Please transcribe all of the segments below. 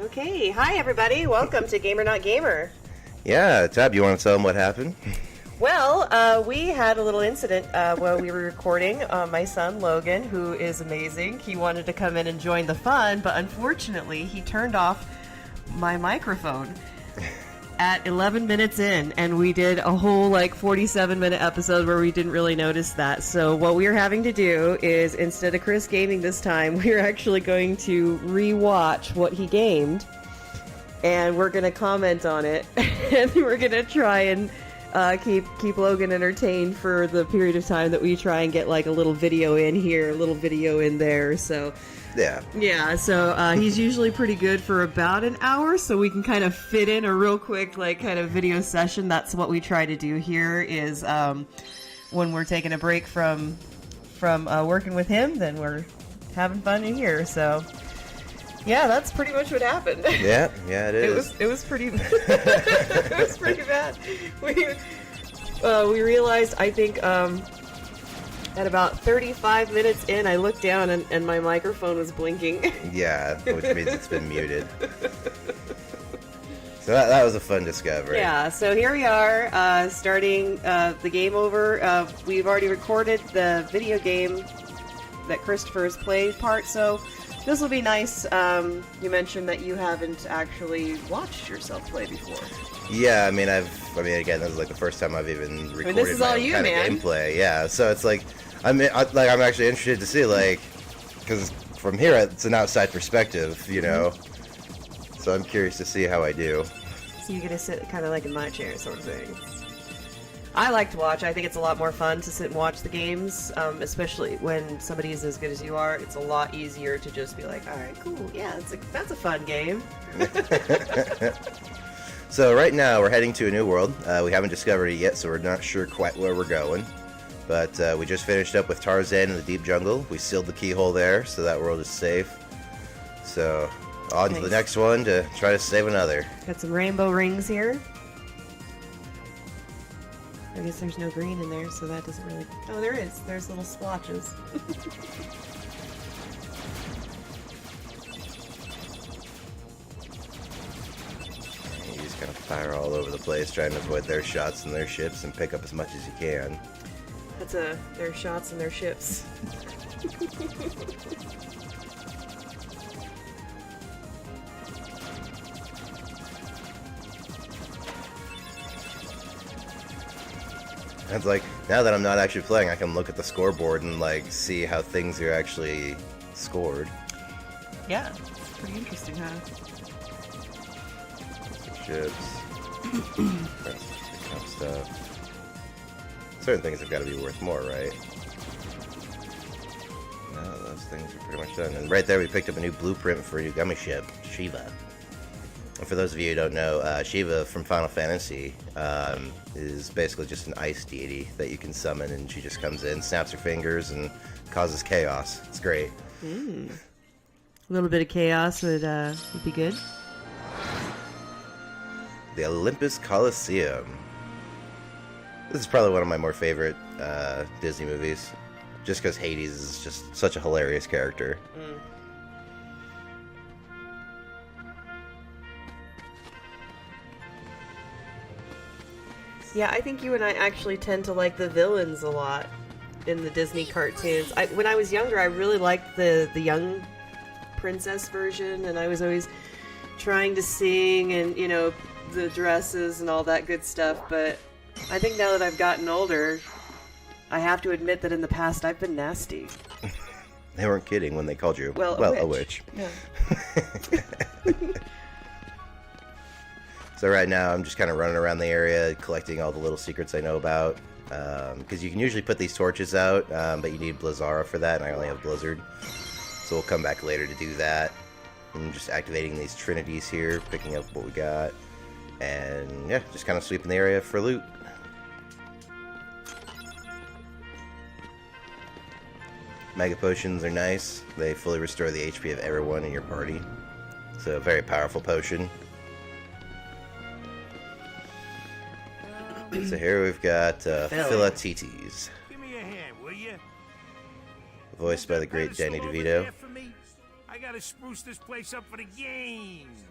Okay, hi everybody. Welcome to Gamer Not Gamer. Yeah, Tab, you want to tell them what happened? Well, we had a little incident while we were recording. My son, Logan, who is amazing, he wanted to come in and join the fun, but unfortunately, he turned off my microphone at 11 minutes in, and we did a whole, 47-minute episode where we didn't really notice that. So what we're having to do is, instead of Chris gaming this time, we're actually going to re-watch what he gamed, and we're going to comment on it, and we're going to try and keep Logan entertained for the period of time that we try and get a little video in here, a little video in there. So so he's usually pretty good for about an hour, so we can kind of fit in a real quick kind of video session. That's what we try to do here is when we're taking a break from working with him, then we're having fun in here. So yeah, that's pretty much what happened. Yeah, it is. It was pretty it was pretty bad. We realized, I think, at about 35 minutes in, I looked down and my microphone was blinking. Yeah, which means it's been muted. So that was a fun discovery. Yeah, so here we are, starting the game over. We've already recorded the video game that Christopher's played part, so this will be nice. You mentioned that you haven't actually watched yourself play before. Yeah, I mean, again, this is the first time I've even recorded this is my all own you, kind man. of gameplay. Yeah, so it's I'm actually interested to see, because from here it's an outside perspective, you know. So I'm curious to see how I do. So you're gonna sit kind of in my chair, sort of thing. I like to watch. I think it's a lot more fun to sit and watch the games, especially when somebody is as good as you are. It's a lot easier to just be like, all right, cool, yeah, that's a fun game. So right now we're heading to a new world. We haven't discovered it yet, so we're not sure quite where we're going. But we just finished up with Tarzan in the deep jungle. We sealed the keyhole there, so that world is safe. So on to the next one to try to save another. Got some rainbow rings here. I guess there's no green in there, so that doesn't really... Oh, there is. There's little splotches. You just kind of fire all over the place, trying to avoid their shots and their ships and pick up as much as you can. That's their shots and their ships. It's now that I'm not actually playing, I can look at the scoreboard and see how things are actually scored. Yeah, it's pretty interesting, huh? Ships. Kind of stuff. Certain things have got to be worth more, right? No, those things are pretty much done. And right there we picked up a new blueprint for a new gummy ship, Shiva. And for those of you who don't know, Shiva from Final Fantasy is basically just an ice deity that you can summon, and she just comes in, snaps her fingers, and causes chaos. It's great. A little bit of chaos would be good. The Olympus Coliseum. This is probably one of my more favorite Disney movies, just because Hades is just such a hilarious character. Yeah, I think you and I actually tend to like the villains a lot in the Disney cartoons. When I was younger, I really liked the young princess version, and I was always trying to sing and, the dresses and all that good stuff, but I think now that I've gotten older, I have to admit that in the past I've been nasty. They weren't kidding when they called you, a witch. Yeah. So right now I'm just kind of running around the area collecting all the little secrets I know about, because you can usually put these torches out, but you need Blizzara for that, and I only have Blizzard. So we'll come back later to do that. I'm just activating these trinities here, picking up what we got, and yeah, just kind of sweeping the area for loot. Mega potions are nice. They fully restore the HP of everyone in your party. So a very powerful potion. So here we've got Philatites. Give me a hand, will you? Voiced by the great Danny DeVito. I gotta spruce this place up for the games.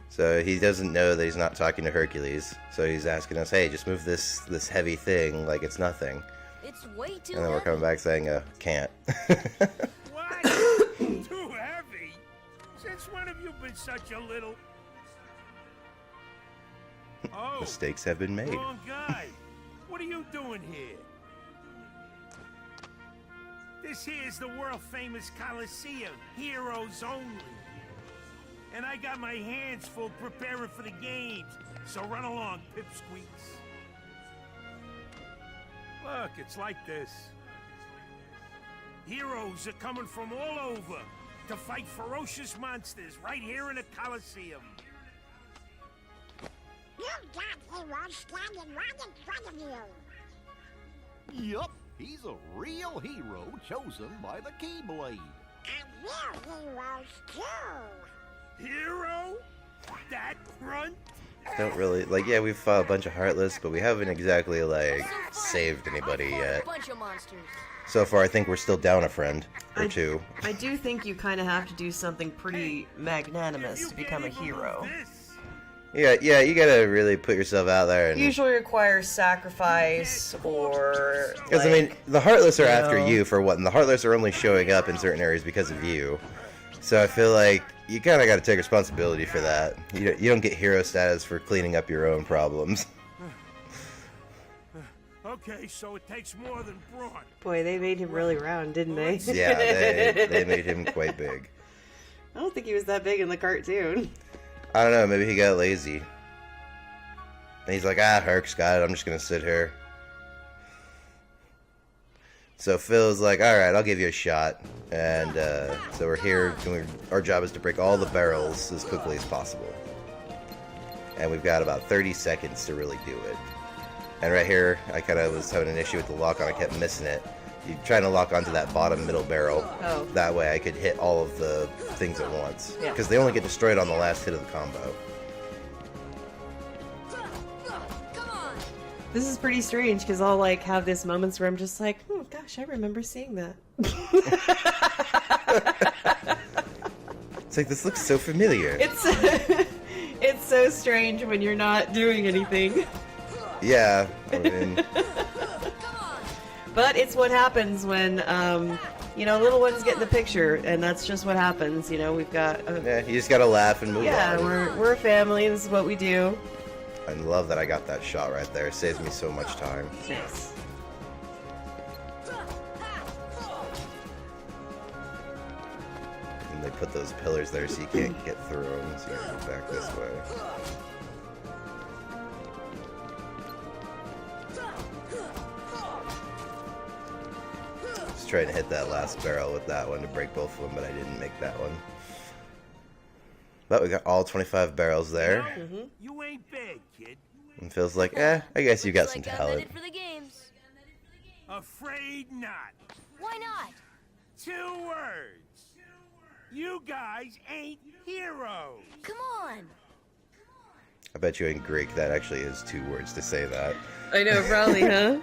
So he doesn't know that he's not talking to Hercules. So he's asking us, hey, just move this heavy thing like it's nothing. It's way too And then we're heavy. coming back saying, can't. What? Too heavy? Since when have you been such a little... Oh, Mistakes have been made. wrong guy. What are you doing here? This here's the world-famous Coliseum, heroes only. And I got my hands full preparing for the games, so run along, pipsqueaks. Look, it's like this. Heroes are coming from all over to fight ferocious monsters right here in the Coliseum. You've got heroes standing right in front of you. Yup, he's a real hero chosen by the Keyblade. And we're heroes too. Hero? That grunt? Don't really, like, yeah, we've fought a bunch of Heartless, but we haven't exactly, like, saved anybody I fought yet. a bunch of monsters. So far, I think we're still down a friend or two. I do think you kind of have to do something pretty magnanimous to become a hero. Yeah, you gotta really put yourself out there. And Usually requires sacrifice or. because, I mean, the Heartless are after know. you for what? And the Heartless are only showing up in certain areas because of you. So I feel like you kind of got to take responsibility for that. You don't get hero status for cleaning up your own problems. Okay, so it takes more than brawn. Boy, they made him really round, didn't they? Yeah, they made him quite big. I don't think he was that big in the cartoon. I don't know, maybe he got lazy. And he's like, Herc's got it, I'm just gonna sit here. So Phil's like, alright, I'll give you a shot. And so we're here, and our job is to break all the barrels as quickly as possible. And we've got about 30 seconds to really do it. And right here, I kind of was having an issue with the lock-on, I kept missing it. You're trying to lock onto that bottom middle barrel. Oh. That way I could hit all of the things at once. Yeah. Because they only get destroyed on the last hit of the combo. Come on. This is pretty strange because I'll like have this moments where I'm just like, gosh, I remember seeing that. It's like, this looks so familiar. It's it's so strange when you're not doing anything. Yeah, I mean, Come on. But it's what happens when little ones get in the picture, and that's just what happens. We've got yeah, you just gotta laugh and move yeah, on. we're a family. This is what we do. I love that I got that shot right there. It saves me so much time. Nice. And they put those pillars there so you can't get through them, so you gotta go back this way. Just trying to hit that last barrel with that one to break both of them, but I didn't make that one. But we got all 25 barrels there. You ain't big, kid. And feels like, I guess you got some Looks like I'm talent. headed for the games. Afraid not. Why not? 2 words. You guys ain't heroes. Come on. I bet you in Greek that actually is 2 words to say that. I know, probably, huh?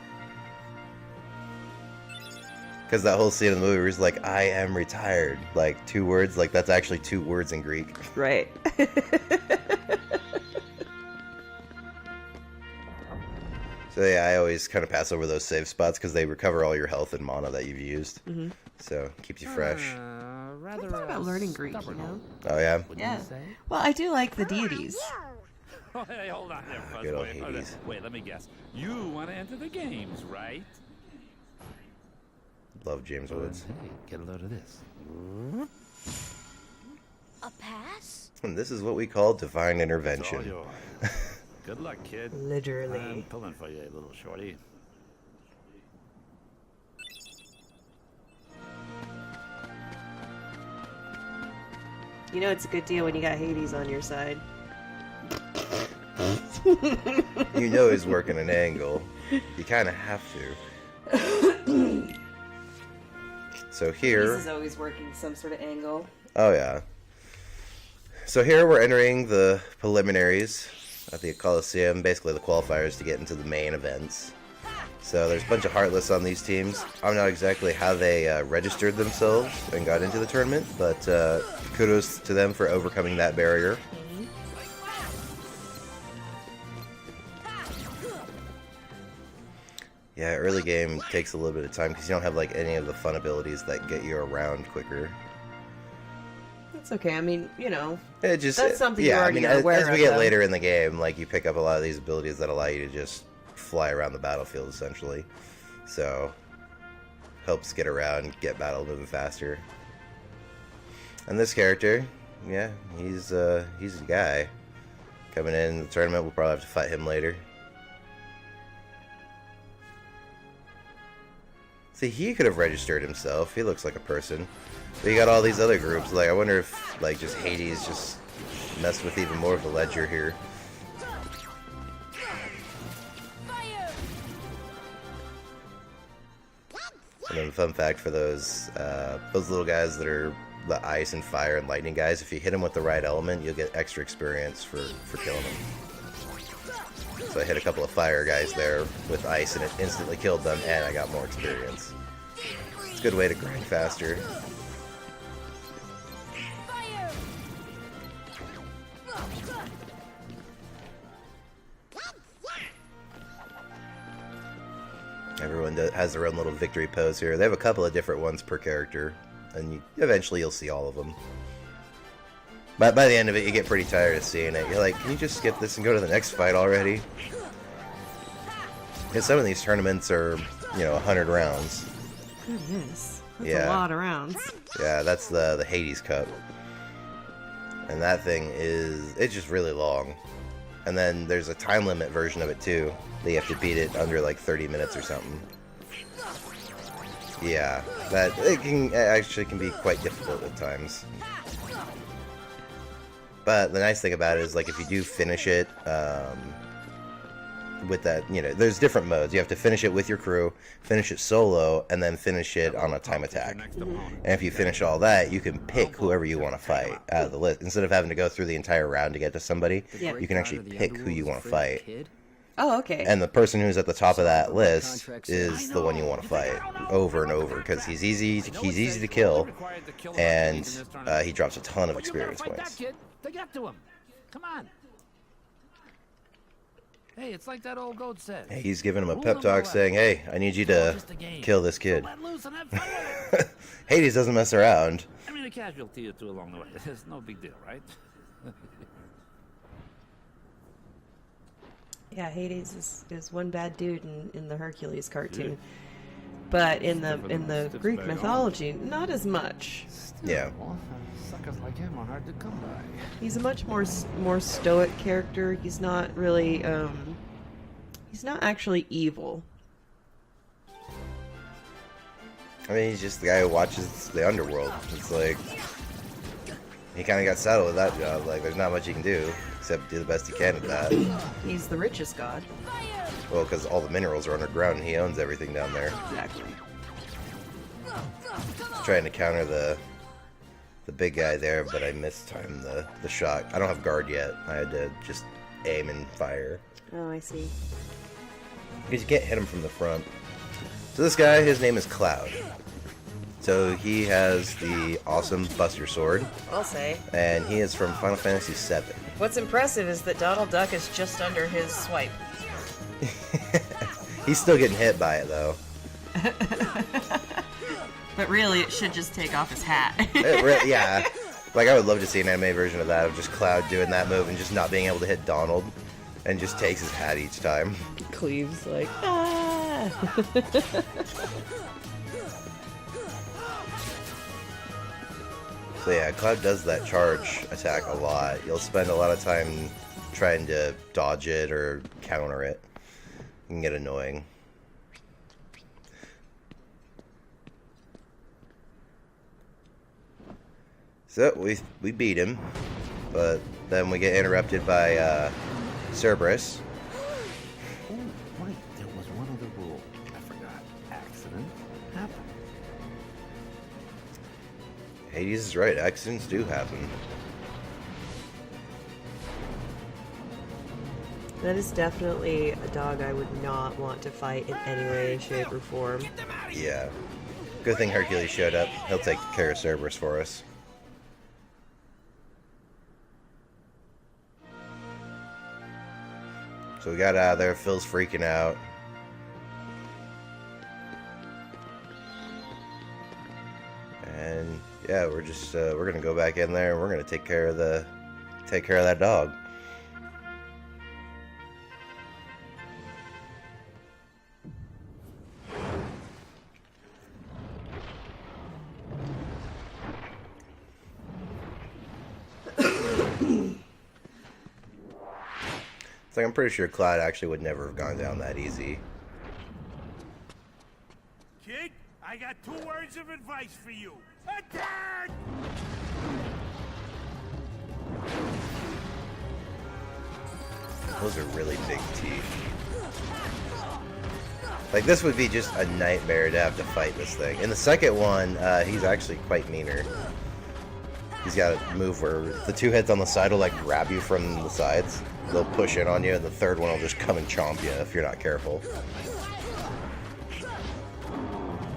Because that whole scene in the movie was like, I am retired. Like, 2 words, like that's actually 2 words in Greek. Right. So yeah, I always kind of pass over those save spots because they recover all your health and mana that you've used. Mm-hmm. So, keeps you fresh. I thought about learning Greek, Oh yeah? Yeah. Well, I do like the deities. Oh, hey, hold on there, Good old Fuzzboy. Hades. Wait, let me guess. You want to enter the games, right? Love James Woods. Hey, get a load of this. A pass? And this is what we call divine It's all intervention. yours. Good luck, kid. Literally. I'm pulling for you, little shorty. You know it's a good deal when you got Hades on your side. You know he's working an angle. You kind of have to. So here... Hades is always working some sort of angle. Oh yeah. So here we're entering the preliminaries at the Coliseum, basically the qualifiers to get into the main events. So there's a bunch of Heartless on these teams. I'm not exactly how they registered themselves and got into the tournament, but kudos to them for overcoming that barrier. Yeah, early game takes a little bit of time because you don't have like any of the fun abilities that get you around quicker. That's okay. I mean, you know, It just, that's something yeah, you're already as aware we of, get though. later in the game, like you pick up a lot of these abilities that allow you to just fly around the battlefield essentially. So helps get around, get battle moving faster. And this character, yeah, he's a guy coming in the tournament. We'll probably have to fight him later. See, he could have registered himself. He looks like a person. But you got all these other groups. Like, I wonder if, like, just Hades just messed with even more of the ledger here. And then fun fact for those little guys that are the ice and fire and lightning guys, if you hit them with the right element, you'll get extra experience for killing them. So I hit a couple of fire guys there with ice and it instantly killed them, and I got more experience. It's a good way to grind faster. Everyone has their own little victory pose here. They have a couple of different ones per character, and eventually you'll see all of them. But by the end of it, you get pretty tired of seeing it. You're like, can you just skip this and go to the next fight already? Because some of these tournaments are, you know, 100 rounds. Goodness. That's Yeah. a lot of rounds. Yeah, that's the Hades Cup. And that thing it's just really long. And then there's a time limit version of it too. That you have to beat it under like 30 minutes or something. Yeah, it actually can be quite difficult at times. But the nice thing about it is, like, if you do finish it with that, you know, there's different modes. You have to finish it with your crew, finish it solo, and then finish it on a time attack. And if you finish all that, you can pick whoever you want to fight out of the list. Instead of having to go through the entire round to get to somebody, Yeah. you can actually pick who you want to fight. Oh, okay. And the person who's at the top of that list is the one you want to fight over and over, because he's easy to kill, and he drops a ton of experience points. To get to him. Come on. Hey, it's like that old goat said. Hey, he's giving him a pep talk saying, hey, I need you to kill this kid. Let loose and have fun with it. Hades doesn't mess around. I mean, a casualty or two along the way. It's no big deal, right? Yeah, Hades is one bad dude in the Hercules cartoon. But in the Greek mythology, not as much. Yeah. Suckers like him are hard to come by. He's a much more stoic character. He's not really he's not actually evil. I mean, he's just the guy who watches the underworld. It's like, he kind of got settled with that job. Like, there's not much he can do except do the best he can at that. He's the richest god. Well, because all the minerals are underground and he owns everything down there. Exactly. Trying to counter the big guy there, but I mistimed the shot. I don't have guard yet. I had to just aim and fire. Oh, I see. Because you can't hit him from the front. So this guy, his name is Cloud. So he has the awesome Buster Sword, I'll say. and he is from Final Fantasy VII. What's impressive is that Donald Duck is just under his swipe. He's still getting hit by it, though. But really, it should just take off his hat. Yeah. Like, I would love to see an anime version of that, of just Cloud doing that move and just not being able to hit Donald, and just takes his hat each time. Cleave's like, ah! So yeah, Cloud does that charge attack a lot. You'll spend a lot of time trying to dodge it or counter it. It can get annoying. So we beat him, but then we get interrupted by Cerberus. Oh, right. There was one other rule. I forgot. Accident happened. Hades is right, accidents do happen. That is definitely a dog I would not want to fight in any way, shape, or form. Yeah. Good thing Hercules showed up. He'll take care of Cerberus for us. So we got out of there. Phil's freaking out. And yeah, we're just we're gonna go back in there and we're gonna take care of that dog. It's like I'm pretty sure Cloud actually would never have gone down that easy. Kid, I got 2 words of advice for you. Attack! Those are really big teeth. Like, this would be just a nightmare to have to fight this thing. In the second one, he's actually quite meaner. He's got a move where the 2 heads on the side will, like, grab you from the sides. They'll push in on you, and the third one will just come and chomp you if you're not careful.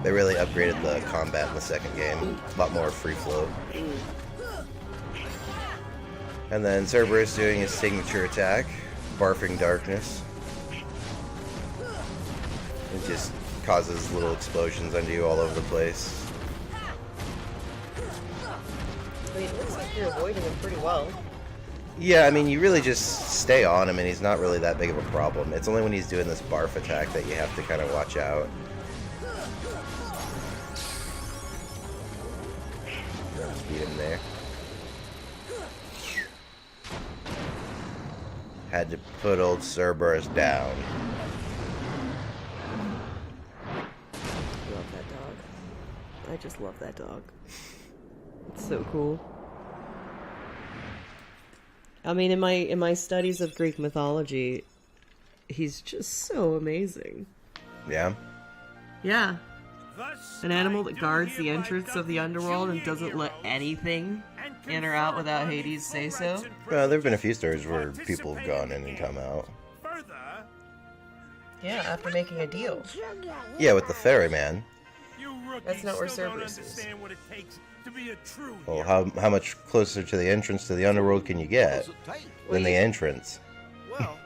They really upgraded the combat in the second game. A lot more free flow. And then Cerberus doing his signature attack, Barfing Darkness. It just causes little explosions under you all over the place. I mean, it looks like you're avoiding him pretty well. Yeah, I mean, you really just stay on him, and he's not really that big of a problem. It's only when he's doing this barf attack that you have to kind of watch out. Beat him there. Had to put old Cerberus down. Love that dog. I just love that dog. It's so cool. I mean, in my studies of Greek mythology, he's just so amazing. Yeah? Yeah. Thus, An animal I that do guards the hereby entrance of the duck underworld and junior doesn't let heroes anything and in or out confer without upon Hades say equal so. rights and Well, there have been a few privileges stories where to people have participate gone in and come out. Further, Yeah, after making a deal. Yeah, with the ferryman. you rookies That's not where still don't Cerberus is. understand what it takes to be a true Well, hero. how much closer to the entrance to the underworld can you get than the entrance? Well,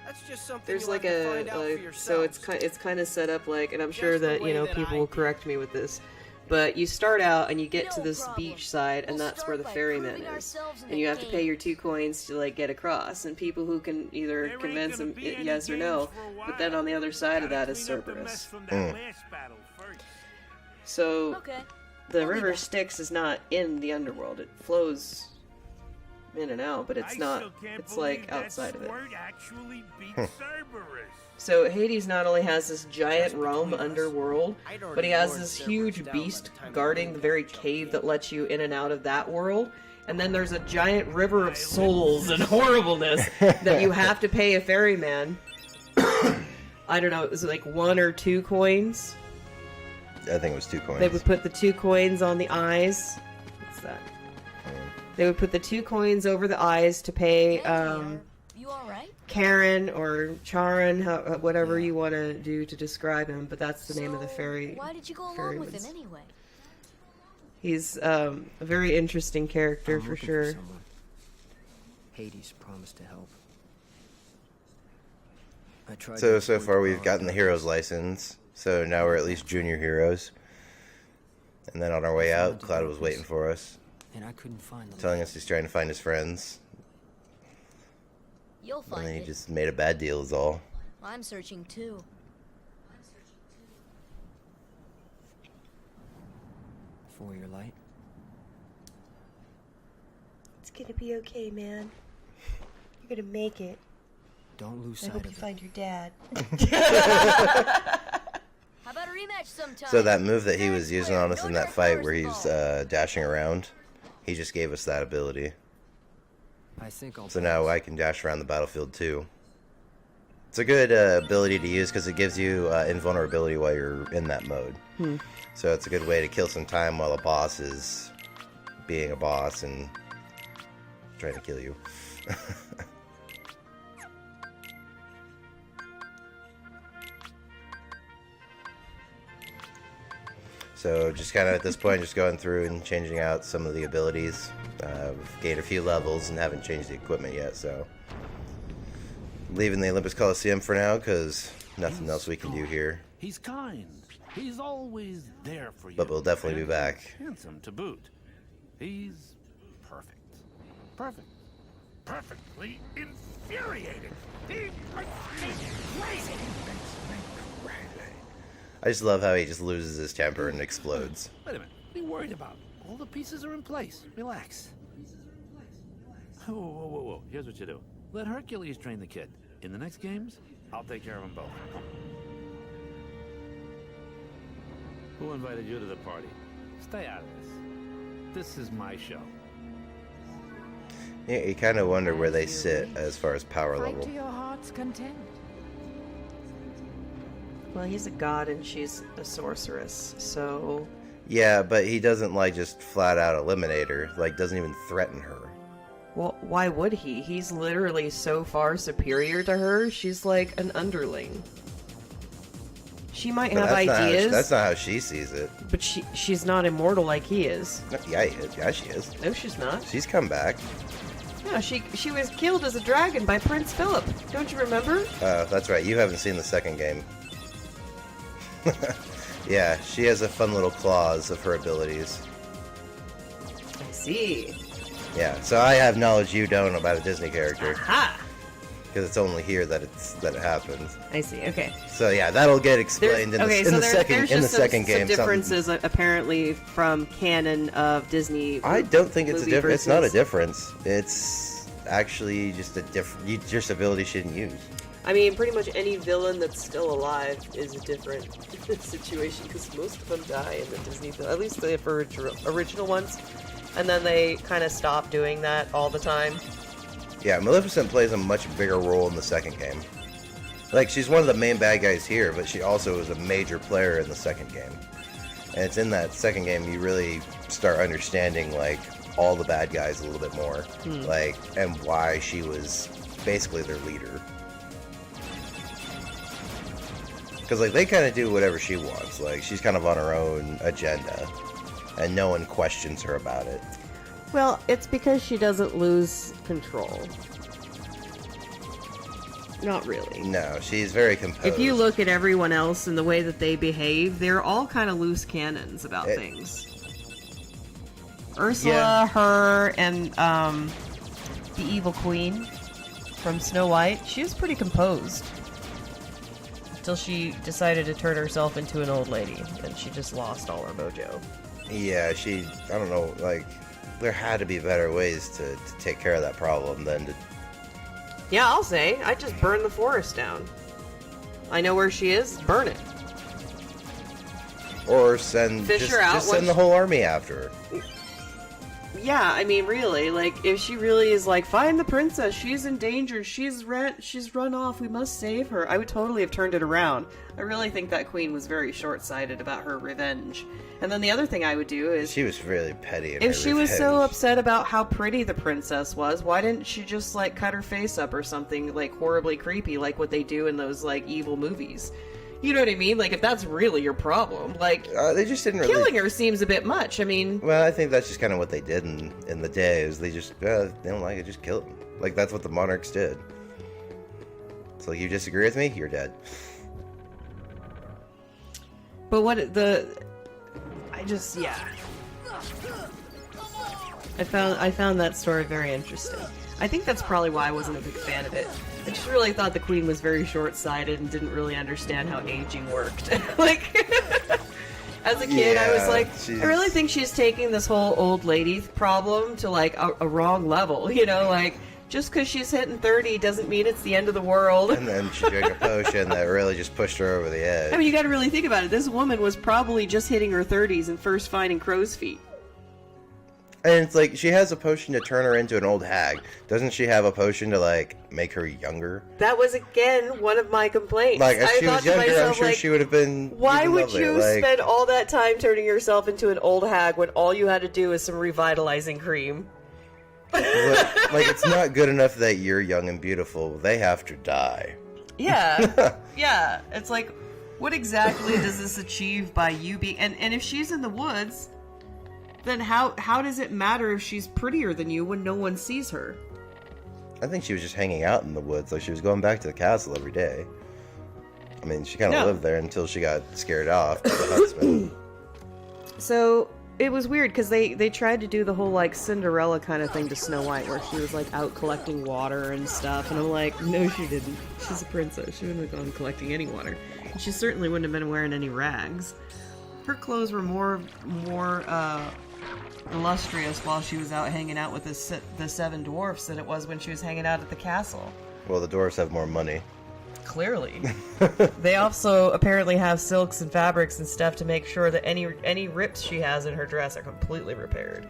that's just something There's you'll like have to find out for so yourselves. it's kind of set up like, and I'm sure Just the that way that people I will do. correct me with this, but you start out and you get to No this problem. beach side, and We'll that's start where the by ferryman proving is, ourselves in and a you have to pay game. your 2 coins to like get across, and people who can either There ain't convince gonna them be any yes or games no, for a but then while. on the other side of Gotta that is clean up the mess Cerberus. from that last battle first. So Okay. the I'll be river back. Styx is not in the underworld; it flows in and out, but it's I not. still can't It's believe like that outside of it. squirt actually beat Cerberus. So Hades not only has this giant Rome underworld, I'd but already he has worn this Cerberus huge down by beast the time the guarding main the very guy jumped cave in. that lets you in and out of that world. And then there's a giant river of souls and horribleness that you have to pay a ferryman. I don't know, it was like 1 or 2 coins. I think it was 2 coins. They would put the 2 coins on the eyes. What's that? They would put the 2 coins over the eyes to pay You all right? Karen or Charon, whatever you want to do to describe him, but that's the name of the So, fairy. Why did you go along with him ferryman's. anyway? He's a very interesting character I'm for looking sure. someone. Hades promised to help. I tried So to avoid far the we've gotten the politics. hero's license, so now we're at least junior heroes. And then on our way out, Cloud was waiting for us, And I couldn't find the telling light. us he's trying to find his friends. You'll And find then he it. just made a bad deal is all. I'm searching too. For your light. It's gonna be okay, man. You're gonna make it. Don't lose I sight hope of you it. find your dad. How about a rematch sometime? So that move that he was Fair and using square, on us no in that dark fight horse where he's involved. dashing around, he just gave us that ability. I think I'll So now I can dash around the battlefield too. It's a good ability to use because it gives you invulnerability while you're in that mode. So it's a good way to kill some time while a boss is being a boss and trying to kill you. So just kind of at this point, just going through and changing out some of the abilities. We've gained a few levels and haven't changed the equipment yet, so leaving the Olympus Coliseum for now because nothing else we can do here. He's kind. He's always there for you. But we'll definitely be back. Handsome to boot. He's perfect. Perfect. Perfectly infuriated. He makes me crazy. I just love how he just loses his temper and explodes. Wait a minute. What are you worried about? All the pieces are in place. Relax. Whoa, whoa, whoa, whoa. Here's what you do. Let Hercules train the kid. In the next games, I'll take care of them both. Who invited you to the party? Stay out of this. This is my show. Yeah, you kind of wonder where they sit as far as power Fight level. to your heart's content. Well, he's a god and she's a sorceress, so... Yeah, but he doesn't, like, just flat out eliminate her. Like, doesn't even threaten her. Well, why would he? He's literally so far superior to her, she's like an underling. She might have ideas. That's not how she sees it. But she's not immortal like he is. Yeah, she is. No, she's not. She's come back. Yeah, she was killed as a dragon by Prince Philip. Don't you remember? That's right. You haven't seen the second game. Yeah, she has a fun little clause of her abilities. I see. Yeah, so I have knowledge you don't about a Disney character. Aha! Because it's only here that it happens. I see. Okay. So yeah, that'll get explained in the second game. Some differences apparently from canon of Disney. I don't think it's a difference. It's not a versus... difference. It's actually just a different. Just ability she didn't use. I mean, pretty much any villain that's still alive is a different situation because most of them die in the Disney film, at least the original ones, and then they kind of stop doing that all the time. Yeah, Maleficent plays a much bigger role in the second game. Like, she's one of the main bad guys here, but she also is a major player in the second game. And it's in that second game you really start understanding, like, all the bad guys a little bit more. Like, and why she was basically their leader. Because, like, they kind of do whatever she wants. Like, she's kind of on her own agenda. And no one questions her about it. Well, it's because she doesn't lose control. Not really. No, she's very composed. If you look at everyone else and the way that they behave, they're all kind of loose cannons about things. Ursula, her, and the evil queen from Snow White, she was pretty composed. Until she decided to turn herself into an old lady, and she just lost all her mojo. Yeah, I don't know, like, there had to be better ways to take care of that problem than to... Yeah, I'll say. I just burn the forest down. I know where she is, burn it. Or send... Fish her out just send the whole army after her. Yeah, I mean, really, like, if she really is like, find the princess, she's in danger, she's run off, we must save her, I would totally have turned it around. I really think that queen was very short-sighted about her revenge. And then the other thing I would do is... She was really petty in if her she was so revenge. upset about how pretty the princess was, why didn't she just, like, cut her face up or something, like, horribly creepy, like what they do in those, like, evil movies? You know what I mean? Like, if that's really your problem, like, they just didn't really... killing her seems a bit much. I mean... Well, I think that's just kind of what they did in the day, is they just, they don't like it, just kill them. Like, that's what the monarchs did. So, you disagree with me? You're dead. But what the... yeah. I found that story very interesting. I think that's probably why I wasn't a big fan of it. I just really thought the queen was very short-sighted and didn't really understand how aging worked. Like, as a kid, I was like, I really think she's taking this whole old lady problem to, like, a wrong level, you know? Like, just because she's hitting 30 doesn't mean it's the end of the world. And then she drank a potion that really just pushed her over the edge. I mean, you gotta really think about it. This woman was probably just hitting her 30s and first finding crow's feet. And it's like, she has a potion to turn her into an old hag. Doesn't she have a potion to, like, make her younger? That was, again, one of my complaints. Like, if she thought was to younger, myself, I'm sure like, she would have been why would lovely. you Like, spend all that time turning yourself into an old hag when all you had to do is some revitalizing cream? like, it's not good enough that you're young and beautiful. They have to die. Yeah. Yeah. It's like, What exactly does this achieve by you being... And if she's in the woods, then how does it matter if she's prettier than you when no one sees her? I think she was just hanging out in the woods. Like, she was going back to the castle every day. I mean, she kind of lived there until she got scared off by the huntsman. So it was weird because they tried to do the whole like Cinderella kind of thing to Snow White, where she was like out collecting water and stuff, and I'm like, no, she didn't. She's a princess. She wouldn't have gone collecting any water. And she certainly wouldn't have been wearing any rags. Her clothes were more illustrious while she was out hanging out with the 7 dwarfs than it was when she was hanging out at the castle. Well, the dwarves have more money. Clearly. They also apparently have silks and fabrics and stuff to make sure that any rips she has in her dress are completely repaired.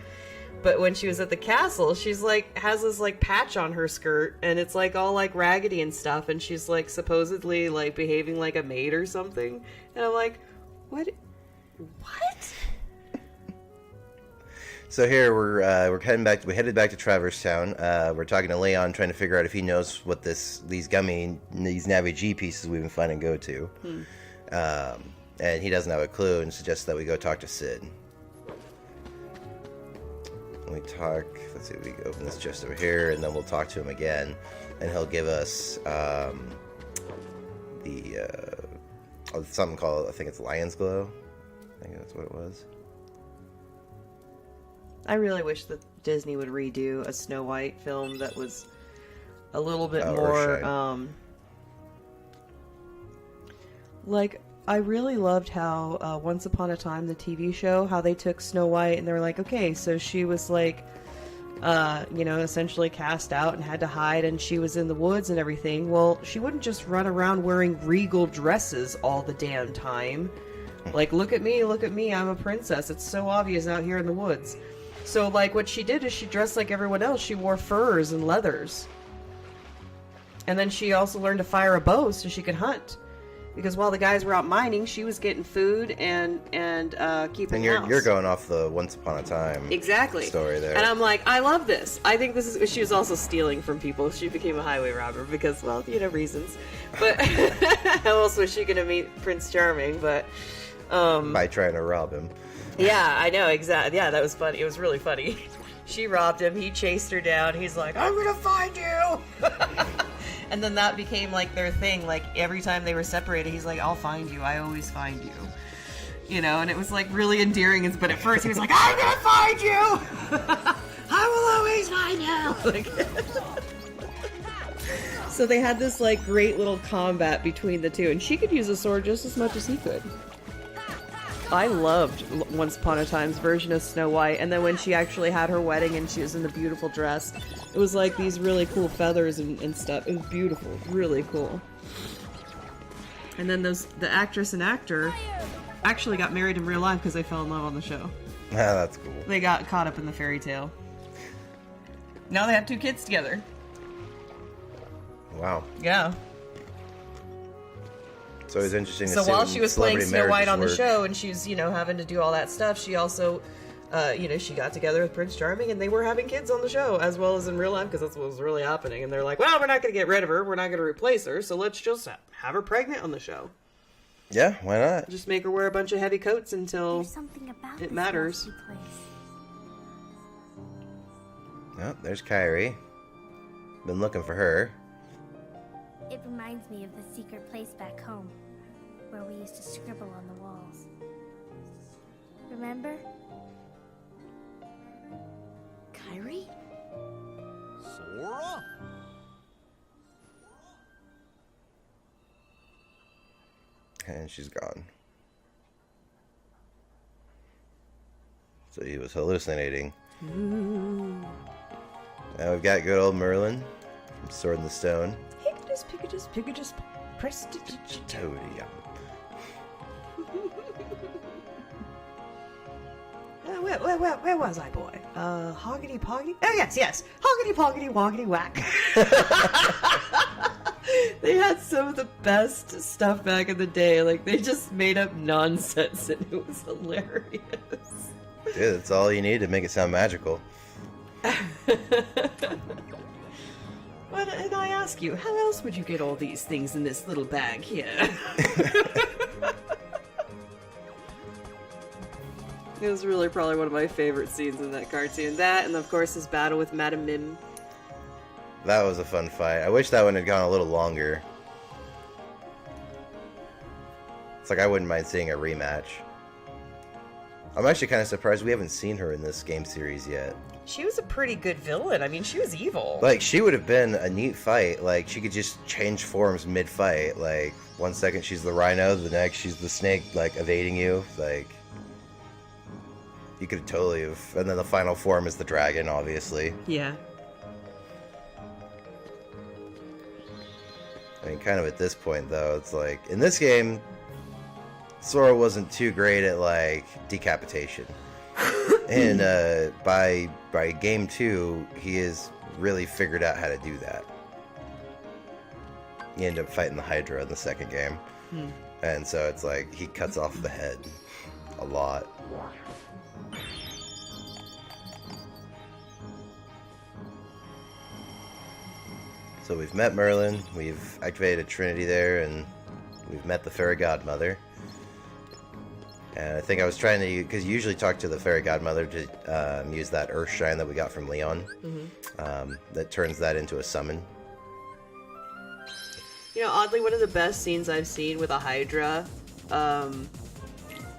But when she was at the castle, she's like has this like patch on her skirt and it's like all like raggedy and stuff, and she's like supposedly like behaving like a maid or something. And I'm like, what? So here we're heading back. We headed back to Traverse Town. We're talking to Leon, trying to figure out if he knows what these Navi G pieces we've been finding go to. And he doesn't have a clue, and suggests that we go talk to Sid. We talk. Let's see. We open this chest over here, and then we'll talk to him again, and he'll give us something called, I think it's Lion's Glow. I think that's what it was. I really wish that Disney would redo a Snow White film that was a little bit more, like, I really loved how, Once Upon a Time, the TV show, how they took Snow White and they were like, okay, so she was like, essentially cast out and had to hide, and she was in the woods and everything. Well, she wouldn't just run around wearing regal dresses all the damn time. Like, look at me, I'm a princess. It's so obvious out here in the woods. So, like, what she did is she dressed like everyone else. She wore furs and leathers. And then she also learned to fire a bow so she could hunt. Because while the guys were out mining, she was getting food and keeping house. And you're going off the Once Upon a Time story there. And I'm like, I love this. I think this is... She was also stealing from people. She became a highway robber because, well, reasons. But how else was she going to meet Prince Charming? But... by trying to rob him. Yeah, I know, exactly. Yeah, that was funny. It was really funny. She robbed him. He chased her down. He's like, I'm gonna find you! And then that became, like, their thing. Like, every time they were separated, he's like, I'll find you. I always find you. You know, and it was, like, really endearing. But at first, he was like, I'm gonna find you! I will always find you! Like... So they had this, like, great little combat between the two. And she could use a sword just as much as he could. I loved Once Upon a Time's version of Snow White, and then when she actually had her wedding and she was in the beautiful dress, it was like these really cool feathers and stuff. It was beautiful, really cool. And then the actress and actor actually got married in real life because they fell in love on the show. Ah, that's cool. They got caught up in the fairy tale. Now they have 2 kids together. Wow. Yeah. So it was interesting to see. So while she was playing Snow White on the work. show, and she's, having to do all that stuff, she also, she got together with Prince Charming, and they were having kids on the show, as well as in real life, because that's what was really happening. And they're like, well, we're not going to get rid of her, we're not going to replace her, so let's just have her pregnant on the show. Yeah, why not? Just make her wear a bunch of heavy coats until it matters. Oh, there's Kyrie. Been looking for her. It reminds me of the secret place back home, where we used to scribble on the walls. Remember? Kyrie? Sora? And she's gone. So he was hallucinating. Now we've got good old Merlin from Sword in the Stone. Pickatus, Prestidigitatorium. Where was I, boy? Hoggity Poggity? Oh, yes. Hoggity Poggity Woggity Whack. They had some of the best stuff back in the day. Like, they just made up nonsense, and it was hilarious. Dude, that's all you need to make it sound magical. And I ask you, how else would you get all these things in this little bag here? It was really probably one of my favorite scenes in that cartoon. That, and of course his battle with Madame Mim. That was a fun fight. I wish that one had gone a little longer. It's like I wouldn't mind seeing a rematch. I'm actually kind of surprised we haven't seen her in this game series yet. She was a pretty good villain. I mean, she was evil. Like, she would have been a neat fight. Like, she could just change forms mid-fight. Like, one second she's the rhino, the next she's the snake, like, evading you. Like, you could totally have... And then the final form is the dragon, obviously. Yeah. I mean, kind of at this point, though, it's like... In this game, Sora wasn't too great at, like, decapitation. And by game 2, he has really figured out how to do that. You end up fighting the Hydra in the second game. And so it's like, he cuts off the head a lot. So we've met Merlin, we've activated Trinity there, and we've met the Fairy Godmother. And I think I was trying to, because you usually talk to the Fairy Godmother to use that Earth Shine that we got from Leon. That turns that into a summon. You know, oddly, one of the best scenes I've seen with a Hydra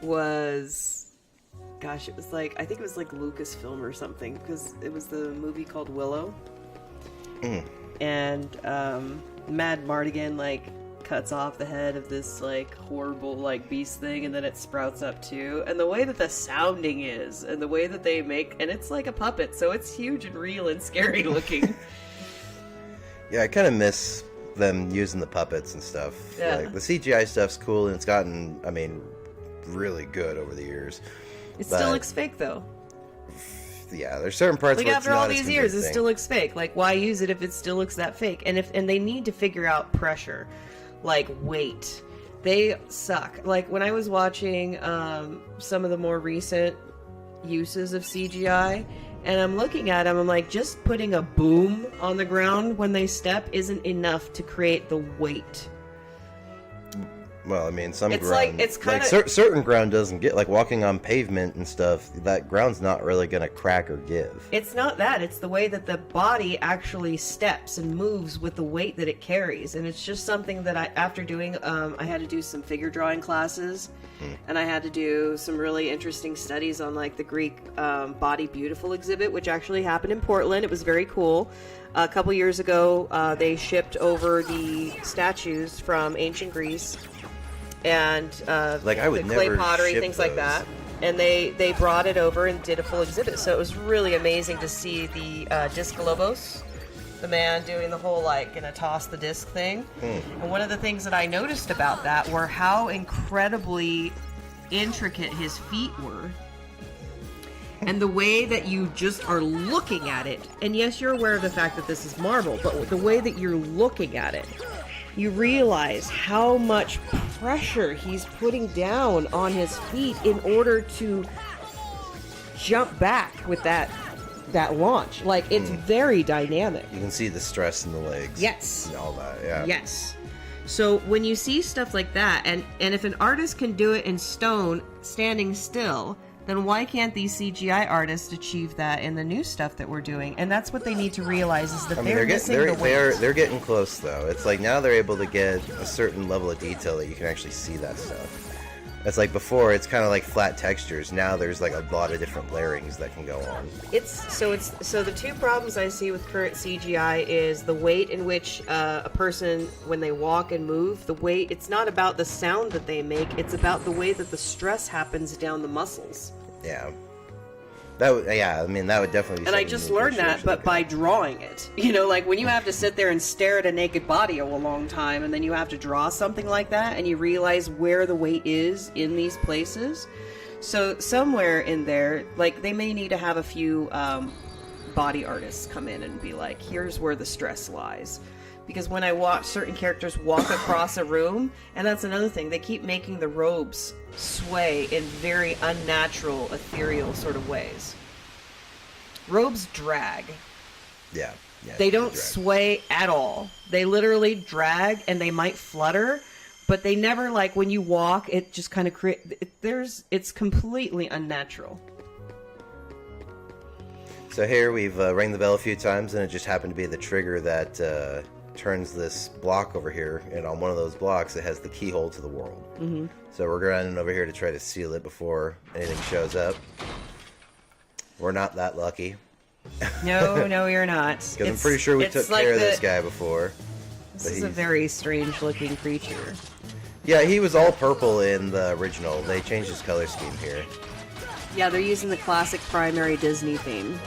was... Gosh, it was like... I think it was like Lucasfilm or something, because it was the movie called Willow. And Mad Mardigan, like, cuts off the head of this, like, horrible, like, beast thing, and then it sprouts up too. And the way that the sounding is, and the way that they make... And it's like a puppet, so it's huge and real and scary looking. Yeah, I kind of miss them using the puppets and stuff. Yeah. Like, the CGI stuff's cool, and it's gotten, I mean, really good over the years. It still looks fake, though. Yeah, there's certain parts Like, where after it's not all as these years, it convincing. still looks fake. Like, why use it if it still looks that fake? And they need to figure out pressure. Like, weight. They suck. Like, when I was watching some of the more recent uses of CGI, and I'm looking at them, I'm like, just putting a boom on the ground when they step isn't enough to create the weight. Well, I mean, some It's ground, like- it's kinda- certain ground doesn't get, like walking on pavement and stuff, that ground's not really gonna crack or give. It's not that. It's the way that the body actually steps and moves with the weight that it carries. And it's just something that after doing, I had to do some figure drawing classes. And I had to do some really interesting studies on, like, the Greek Body Beautiful exhibit, which actually happened in Portland. It was very cool. A couple years ago, they shipped over the statues from ancient Greece. And Like, I would the clay never pottery, ship things like those. that. And they brought it over and did a full exhibit. So it was really amazing to see the Disc Lobos, the man doing the whole, like, gonna toss the disc thing. And one of the things that I noticed about that were how incredibly intricate his feet were. And the way that you just are looking at it. And yes, you're aware of the fact that this is marble, but the way that you're looking at it, you realize how much pressure he's putting down on his feet in order to jump back with that launch. Like, it's very dynamic. You can see the stress in the legs. Yes. And all that, yeah. Yes. So when you see stuff like that, and if an artist can do it in stone, standing still, then why can't these CGI artists achieve that in the new stuff that we're doing? And that's what they need to realize is that I mean, they're missing the weight. they're getting close though. It's like now they're able to get a certain level of detail that you can actually see that stuff. It's like before, it's kind of like flat textures. Now there's like a lot of different layerings that can go on. So the two problems I see with current CGI is the weight in which a person, when they walk and move, the weight, it's not about the sound that they make, it's about the way that the stress happens down the muscles. Yeah. That would definitely be And I something just we learned should that, but look by at. drawing it. You know, like when you have to sit there and stare at a naked body a long time, and then you have to draw something like that, and you realize where the weight is in these places. So somewhere in there, like, they may need to have a few body artists come in and be like, here's where the stress lies. Because when I watch certain characters walk across a room, and that's another thing, they keep making the robes sway in very unnatural, ethereal sort of ways. Robes drag. Yeah. They don't drag. sway at all. They literally drag, and they might flutter, but they never, like, when you walk, it just kind of it's completely unnatural. So here we've rang the bell a few times, and it just happened to be the trigger that turns this block over here, and on one of those blocks it has the keyhole to the world. Mm-hmm. So we're running over here to try to seal it before anything shows up. We're not that lucky. No, you're not. Because I'm pretty sure we took care of this guy before. This is a very strange looking creature. Yeah, he was all purple in the original. They changed his color scheme here. Yeah, they're using the classic primary Disney theme.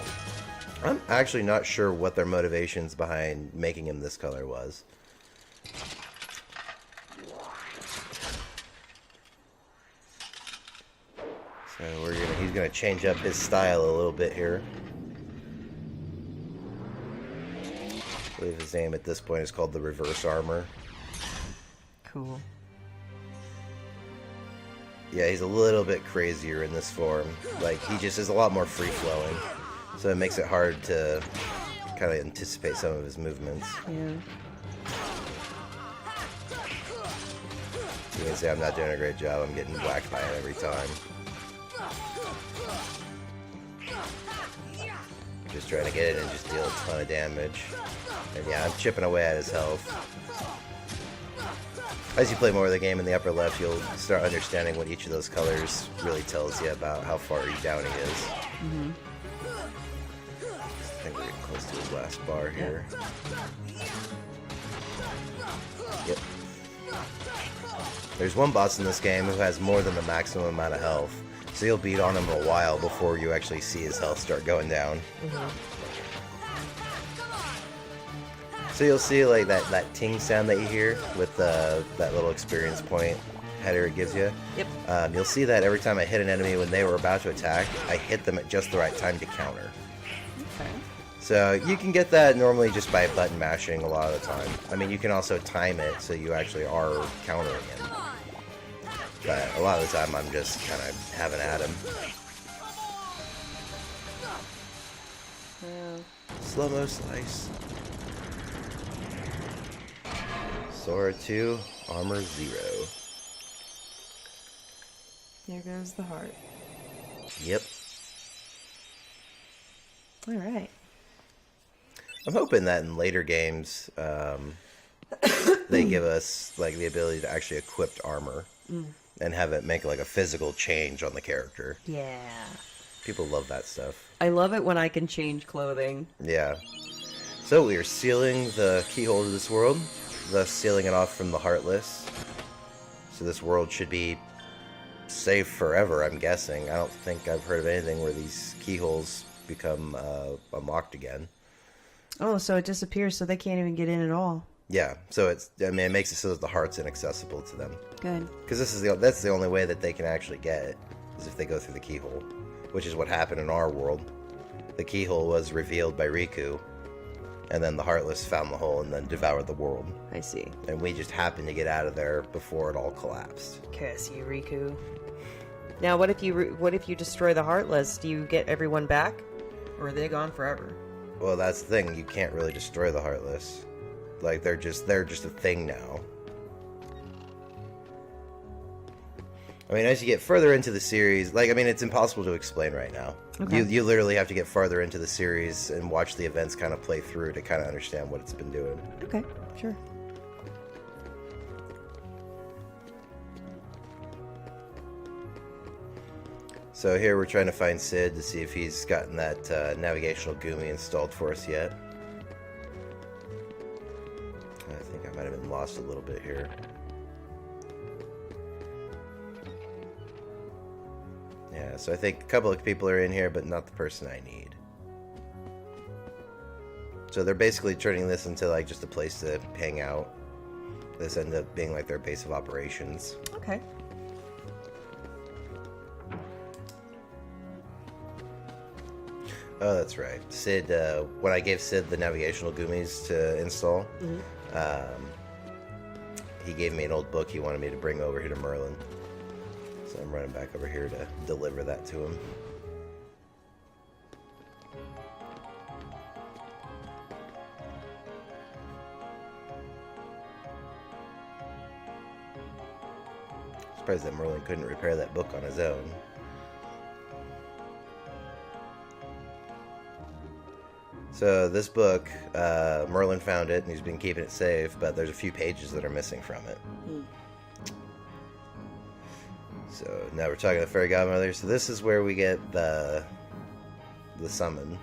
I'm actually not sure what their motivations behind making him this color was. So he's gonna change up his style a little bit here. I believe his name at this point is called the Reverse Armor. Cool. Yeah, he's a little bit crazier in this form. Like, he just is a lot more free-flowing. So it makes it hard to kind of anticipate some of his movements. Yeah. You can say I'm not doing a great job. I'm getting whacked by it every time. Just trying to get in and just deal a ton of damage. And yeah, I'm chipping away at his health. As you play more of the game in the upper left, you'll start understanding what each of those colors really tells you about how far down he is. Mm-hmm. I think we're getting close to his last bar here. Yep. There's one boss in this game who has more than the maximum amount of health, so you'll beat on him a while before you actually see his health start going down. Mm-hmm. So you'll see like that ting sound that you hear with that little experience point header it gives you. Yep. You'll see that every time I hit an enemy when they were about to attack, I hit them at just the right time to counter. Okay. So you can get that normally just by button mashing a lot of the time. I mean, you can also time it so you actually are countering him. But a lot of the time I'm just kind of having at him. Slow-mo slice. Sora 2, Armor 0. There goes the heart. Yep. Alright. I'm hoping that in later games, they give us like the ability to actually equip armor and have it make like a physical change on the character. Yeah. People love that stuff. I love it when I can change clothing. Yeah. So we are sealing the keyhole to this world, thus sealing it off from the Heartless. So this world should be safe forever, I'm guessing. I don't think I've heard of anything where these keyholes become unlocked again. Oh, so it disappears, so they can't even get in at all. Yeah, so it makes it so that the heart's inaccessible to them. Good. Because that's the only way that they can actually get it, is if they go through the keyhole, which is what happened in our world. The keyhole was revealed by Riku, and then the Heartless found the hole and then devoured the world. I see. And we just happened to get out of there before it all collapsed. Curse you, Riku. Now, what if you destroy the Heartless? Do you get everyone back, or are they gone forever? Well, that's the thing. You can't really destroy the Heartless. Like, they're just a thing now. I mean, as you get further into the series, like, I mean, it's impossible to explain right now. Okay. You literally have to get farther into the series and watch the events kind of play through to kind of understand what it's been doing. Okay, sure. So here we're trying to find Sid to see if he's gotten that navigational GUMI installed for us yet. I think I might have been lost a little bit here. Yeah, so I think a couple of people are in here, but not the person I need. So they're basically turning this into like just a place to hang out. This ends up being like their base of operations. Okay. Oh, that's right. Sid, when I gave Sid the navigational GUMIs to install, he gave me an old book he wanted me to bring over here to Merlin. So I'm running back over here to deliver that to him. Surprised that Merlin couldn't repair that book on his own. So this book, Merlin found it and he's been keeping it safe, but there's a few pages that are missing from it. So now we're talking to the Fairy Godmother. So this is where we get the summon.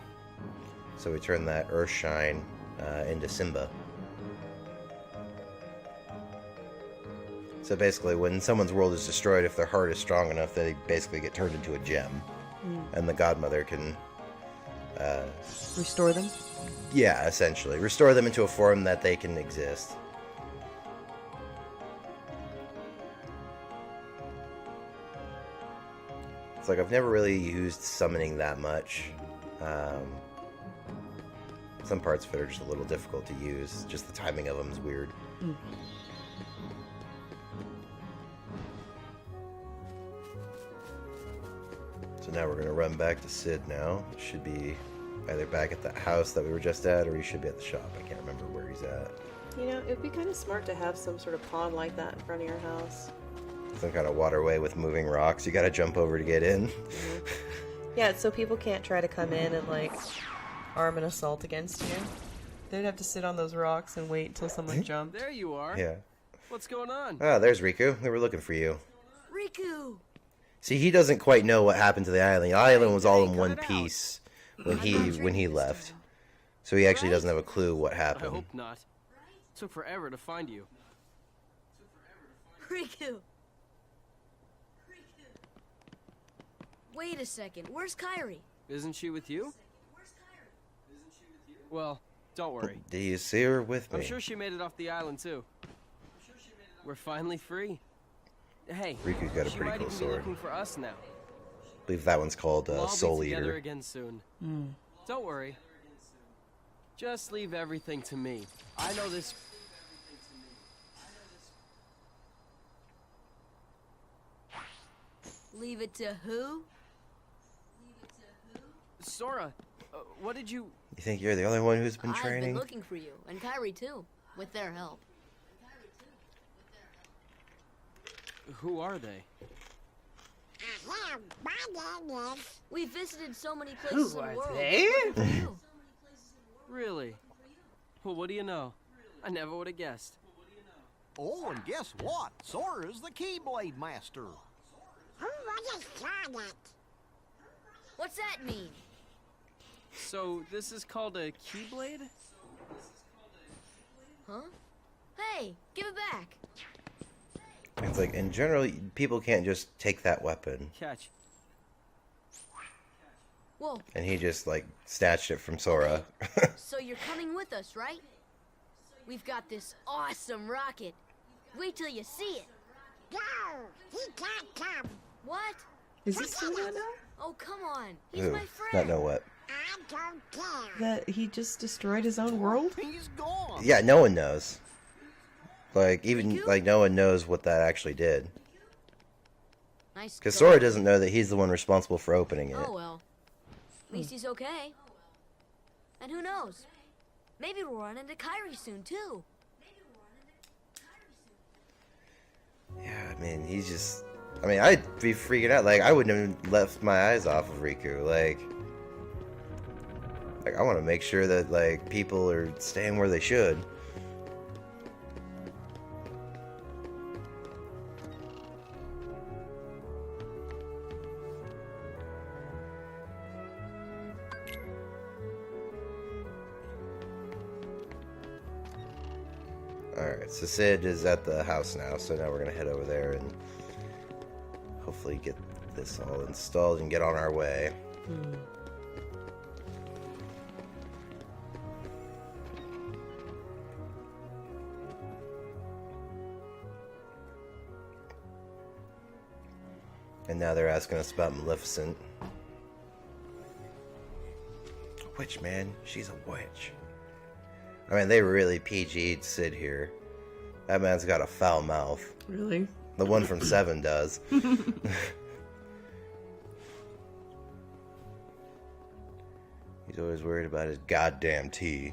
So we turn that Earthshine into Simba. So basically, when someone's world is destroyed, if their heart is strong enough, they basically get turned into a gem. And the Godmother can... restore them? Yeah, essentially. Restore them into a form that they can exist. It's like I've never really used summoning that much. Some parts of it are just a little difficult to use. Just the timing of them is weird. So now we're going to run back to Sid now. Should be either back at the house that we were just at, or he should be at the shop. I can't remember where he's at. You know, it'd be kind of smart to have some sort of pond like that in front of your house. Some kind of waterway with moving rocks. You got to jump over to get in. Yeah, so people can't try to come in and, like, arm an assault against you. They'd have to sit on those rocks and wait until someone jumped. There you are. Yeah. What's going on? Ah, there's Riku. We were looking for you. Riku! See, he doesn't quite know what happened to the island. The island was all in one piece when he left. So he actually doesn't have a clue what I happened. hope not. Took forever to find you. Riku! Wait a second, where's Kairi? Isn't she with you? Well, don't worry. Do you see her with me? I'm sure she made it off the island too. We're finally free. Hey, Riku's got a she pretty might cool even sword. be looking for us now. I believe that one's called We'll all Soul be together Eater. again soon. Don't worry. Just leave everything to me. I know this. Leave it to who? Sora, what did you... You think you're the only one who's been I've training? been looking for you, and Kairi too, with their help. Who are they? We visited so many places in the world. they? Looking for you. Really? Well, what do you know? I never would have guessed. Oh, and guess what? Sora's the Keyblade Master. Who was it saw that? What's that mean? So, this is called a Keyblade? Huh? Hey, give it back. It's like, in general, people can't just take that weapon. Catch. Whoa, And he just, like, snatched it from Sora. so you're coming with us, right? We've got this awesome rocket. Wait till you see it. No, he can't come. What? Is he still not know? Oh, come on. He's Who? my friend. Not know what. I don't care. That he just destroyed his own world? He's gone. Yeah, no one knows. Like, even, Riku? like, no one knows what that actually did. Nice. Because going. Sora doesn't know that he's the one responsible for opening it. Oh, well. At least he's okay. And who knows? Maybe we'll run into Kairi soon, too. Yeah, I mean, he's just... I mean, I'd be freaking out. Like, I wouldn't have left my eyes off of Riku. Like, I want to make sure that, like, people are staying where they should. Alright, so Sid is at the house now, so now we're going to head over there and hopefully get this all installed and get on our way. And now they're asking us about Maleficent. Witch, man. She's a witch. I mean, they really PG'd Sid here. That man's got a foul mouth. Really? The one from 7 does. He's always worried about his goddamn tea.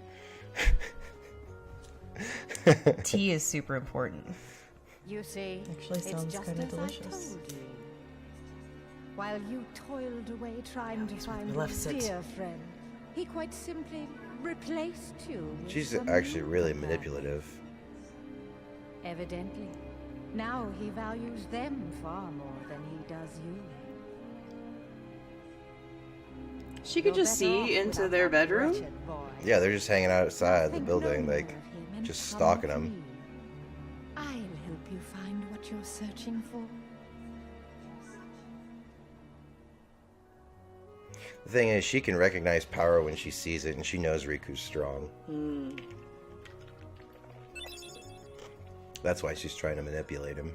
Tea is super important. You see, Actually it's sounds just kinda as delicious. I told you. While you toiled away trying to find we your left it. dear friend, he quite simply replaced you with She's some actually new really companion. manipulative. Evidently. Now he values them far more than he does you. She could just see into their bedroom? Yeah, they're just hanging outside the Think building, no like, more of him and just come stalking to them. me. I'll help you find what you're searching for. The thing is, she can recognize power when she sees it, and she knows Riku's strong. That's why she's trying to manipulate him.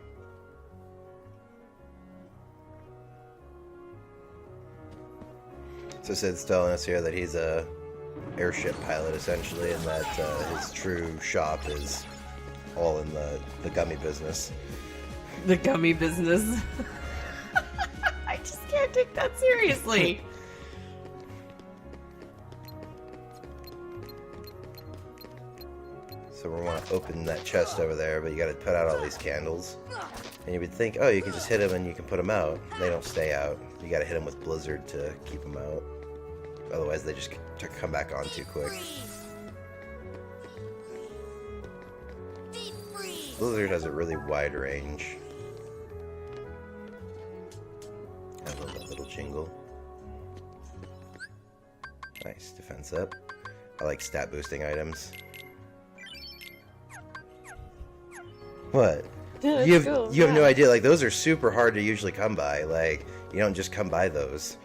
So Sid's telling us here that he's a airship pilot, essentially, and that his true shop is all in the gummy business. The gummy business. I just can't take that seriously. So we want to open that chest over there, but you got to put out all these candles. And you would think, oh, you can just hit them and you can put them out. They don't stay out. You got to hit them with Blizzard to keep them out. Otherwise, they just come back on too quick. Blizzard has a really wide range. I love that little jingle. Nice, defense up. I like stat boosting items. What? Yeah, you have cool. you have no idea. Like, those are super hard to usually come by. Like, you don't just come by those.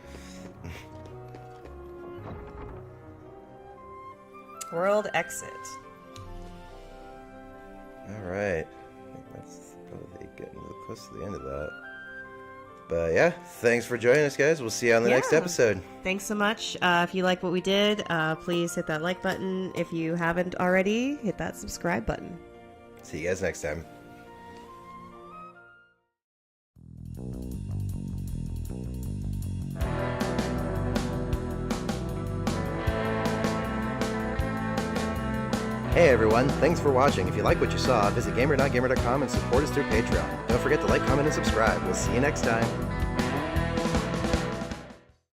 World exit. Alright. I think that's probably getting close to the end of that. But yeah, thanks for joining us, guys. We'll see you on the next episode. Thanks so much. If you like what we did, please hit that like button. If you haven't already, hit that subscribe button. See you guys next time. Hey everyone, thanks for watching. If you like what you saw, visit gamer.gamer.com and support us through Patreon. Don't forget to like, comment, and subscribe. We'll see you next time.